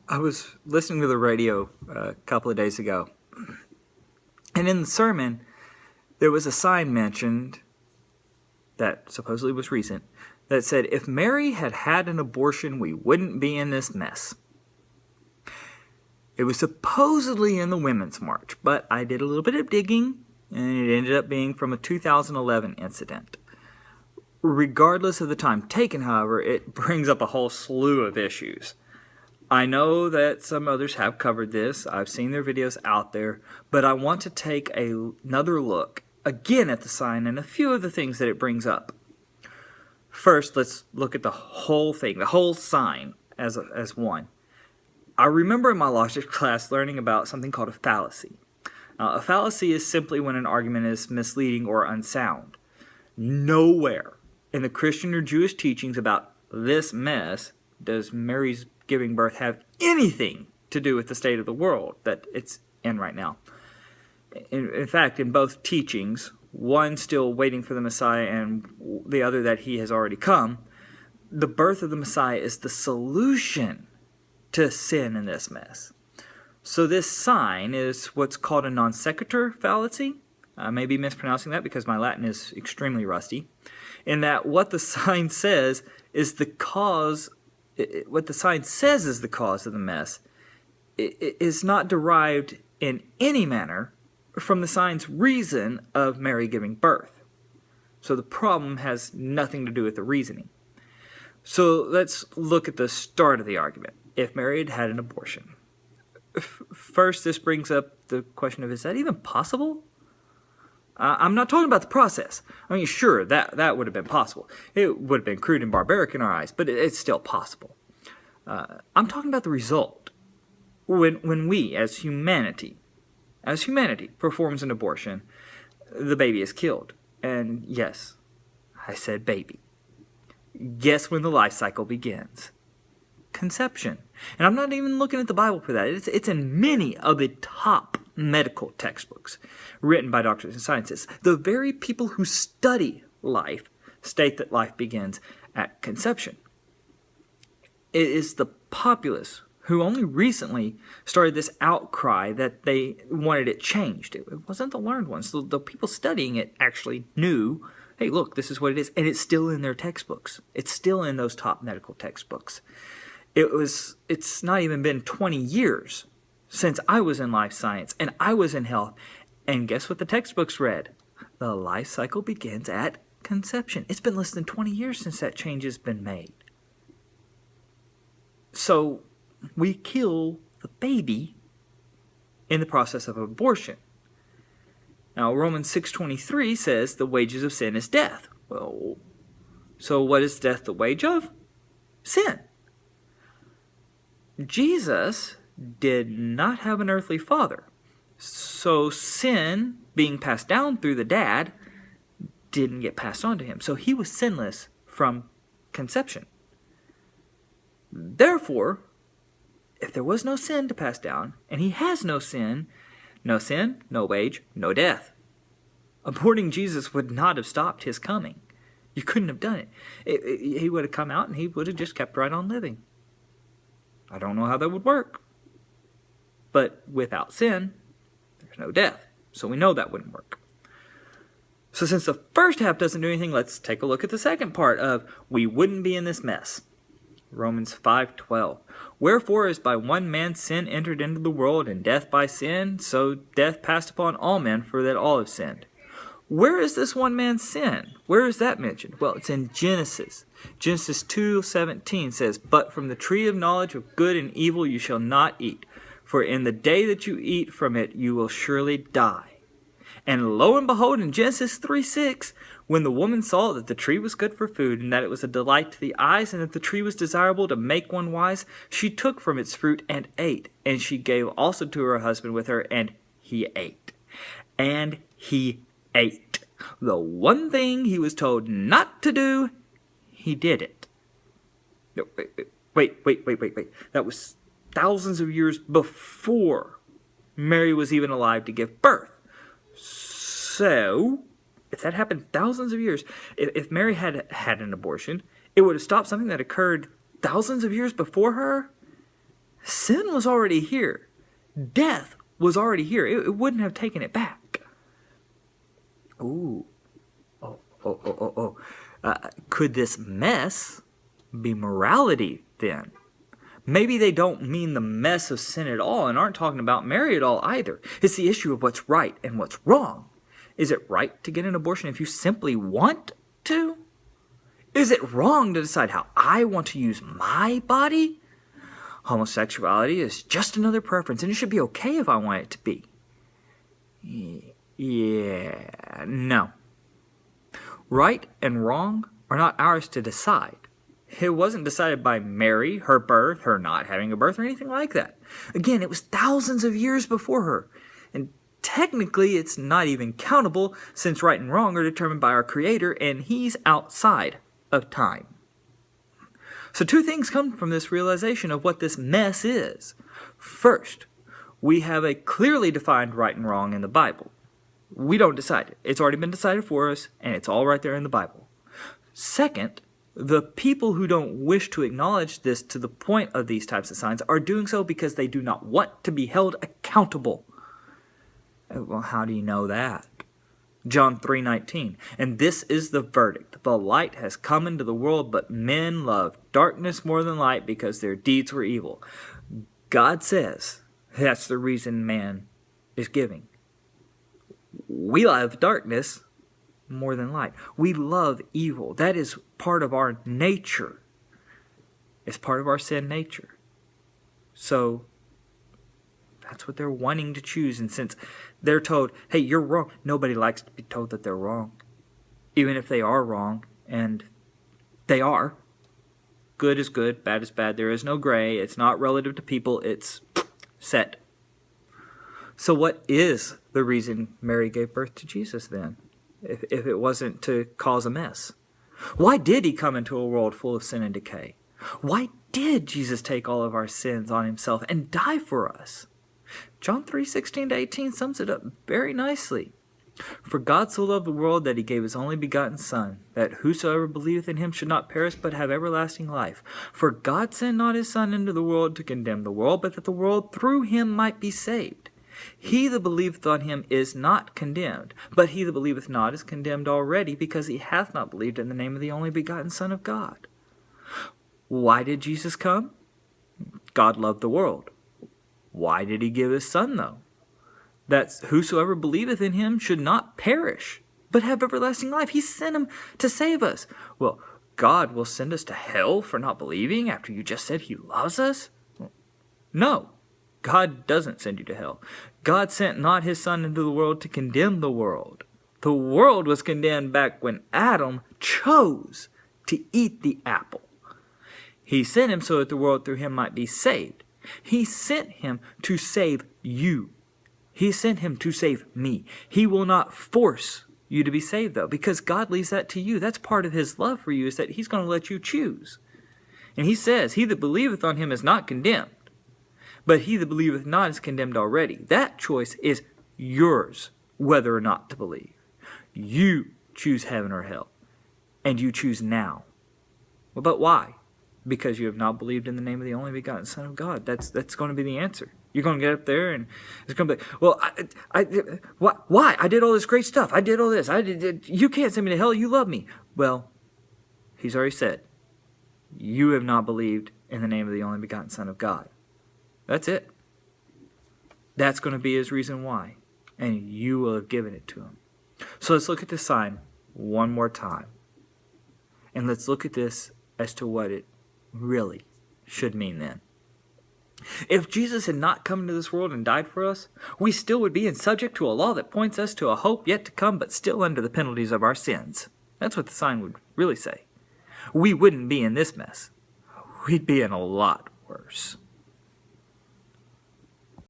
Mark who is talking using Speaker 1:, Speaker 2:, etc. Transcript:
Speaker 1: I was listening to the radio a couple of days ago, and in the sermon, there was a sign mentioned that supposedly was recent that said, if Mary had had an abortion, we wouldn't be in this mess. It was supposedly in the Women's March, but I did a little bit of digging, and it ended up being from a 2011 incident. Regardless of the time taken, however, it brings up a whole slew of issues. I know that some others have covered this. I've seen their videos out there, but I want to take another look again at the sign and a few of the things that it brings up. First, let's look at the whole thing, the whole sign as one. I remember in my logic class learning about something called a fallacy. A fallacy is simply when an argument is misleading or unsound. Nowhere in the Christian or Jewish teachings about this mess does Mary's giving birth have anything to do with the state of the world that it's in right now. In fact, in both teachings, one still waiting for the Messiah and the other that he has already come, the birth of the Messiah is the solution to sin in this mess. So this sign is what's called a non sequitur fallacy. I may be mispronouncing that because my Latin is extremely rusty. In that what the sign says is the cause, what the sign says is the cause of the mess, is not derived in any manner from the sign's reason of Mary giving birth. So the problem has nothing to do with the reasoning. So let's look at the start of the argument. If Mary had had an abortion. First, this brings up the question of, is that even possible? I'm not talking about the process. I mean, sure, that would have been possible. It would have been crude and barbaric in our eyes, but it's still possible. I'm talking about the result. When we, as humanity, performs an abortion, the baby is killed. And yes, I said baby. Guess when the life cycle begins? Conception. And I'm not even looking at the Bible for that. It's in many of the top medical textbooks written by doctors and scientists. The very people who study life state that life begins at conception. It is the populace who only recently started this outcry that they wanted it changed. It wasn't the learned ones. The people studying it actually knew, hey, look, this is what it is. And it's still in their textbooks. It's still in those top medical textbooks. It's not even been 20 years since I was in life science and I was in health. And guess what the textbooks read? The life cycle begins at conception. It's been less than 20 years since that change has been made. So we kill the baby in the process of abortion. Now, Romans 6:23 says the wages of sin is death. Well, so what is death the wage of? Sin. Jesus did not have an earthly father. So sin being passed down through the dad didn't get passed on to him. So he was sinless from conception. Therefore, if there was no sin to pass down, and he has no sin, no wage, no death. Aborting Jesus would not have stopped his coming. You couldn't have done it. He would have come out and he would have just kept right on living. I don't know how that would work. But without sin, there's no death. So we know that wouldn't work. So since the first half doesn't do anything, let's take a look at the second part of we wouldn't be in this mess. Romans 5:12. Wherefore, as by one man sin entered into the world, and death by sin, so death passed upon all men, for that all have sinned. Where is this one man's sin? Where is that mentioned? Well, it's in Genesis. Genesis 2:17 says, But from the tree of knowledge of good and evil you shall not eat, for in the day that you eat from it you will surely die. And lo and behold, in Genesis 3:6, when the woman saw that the tree was good for food, and that it was a delight to the eyes, and that the tree was desirable to make one wise, she took from its fruit and ate. And she gave also to her husband with her, and he ate. And he ate. The one thing he was told not to do, he did it. No, wait. That was thousands of years before Mary was even alive to give birth. So, if that happened thousands of years, if Mary had had an abortion, it would have stopped something that occurred thousands of years before her? Sin was already here. Death was already here. It wouldn't have taken it back. Ooh. Could this mess be morality then? Maybe they don't mean the mess of sin at all and aren't talking about Mary at all either. It's the issue of what's right and what's wrong. Is it right to get an abortion if you simply want to? Is it wrong to decide how I want to use my body? Homosexuality is just another preference, and it should be okay if I want it to be. Yeah, no. Right and wrong are not ours to decide. It wasn't decided by Mary, her birth, her not having a birth, or anything like that. Again, it was thousands of years before her. And technically, it's not even countable, since right and wrong are determined by our Creator, and He's outside of time. So two things come from this realization of what this mess is. First, we have a clearly defined right and wrong in the Bible. We don't decide it. It's already been decided for us, and it's all right there in the Bible. Second, the people who don't wish to acknowledge this to the point of these types of signs are doing so because they do not want to be held accountable. Well, how do you know that? John 3:19, and this is the verdict. The light has come into the world, but men love darkness more than light because their deeds were evil. God says that's the reason man is giving. We love darkness more than light. We love evil. That is part of our nature. It's part of our sin nature. So that's what they're wanting to choose. And since they're told, hey, you're wrong, nobody likes to be told that they're wrong. Even if they are wrong, and they are. Good is good, bad is bad. There is no gray. It's not relative to people. It's set. So what is the reason Mary gave birth to Jesus then, if it wasn't to cause a mess? Why did He come into a world full of sin and decay? Why did Jesus take all of our sins on Himself and die for us? John 3:16-18 sums it up very nicely. For God so loved the world that He gave His only begotten Son, that whosoever believeth in Him should not perish but have everlasting life. For God sent not His Son into the world to condemn the world, but that the world through Him might be saved. He that believeth on Him is not condemned, but he that believeth not is condemned already, because he hath not believed in the name of the only begotten Son of God. Why did Jesus come? God loved the world. Why did He give His Son, though? That whosoever believeth in Him should not perish, but have everlasting life. He sent Him to save us. Well, God will send us to hell for not believing after you just said He loves us? No. God doesn't send you to hell. God sent not His Son into the world to condemn the world. The world was condemned back when Adam chose to eat the apple. He sent Him so that the world through Him might be saved. He sent Him to save you. He sent Him to save me. He will not force you to be saved, though, because God leaves that to you. That's part of His love for you, is that He's going to let you choose. And He says, he that believeth on Him is not condemned, but he that believeth not is condemned already. That choice is yours, whether or not to believe. You choose heaven or hell, and you choose now. But why? Because you have not believed in the name of the only begotten Son of God. That's going to be the answer. You're going to get up there, and it's going to be, well, why? I did all this great stuff. I did all this. You can't send me to hell. You love me. Well, He's already said, you have not believed in the name of the only begotten Son of God. That's it. That's going to be His reason why. And you will have given it to Him. So let's look at this sign one more time. And let's look at this as to what it really should mean then. If Jesus had not come into this world and died for us, we still would be subject to a law that points us to a hope yet to come, but still under the penalties of our sins. That's what the sign would really say. We wouldn't be in this mess. We'd be in a lot worse.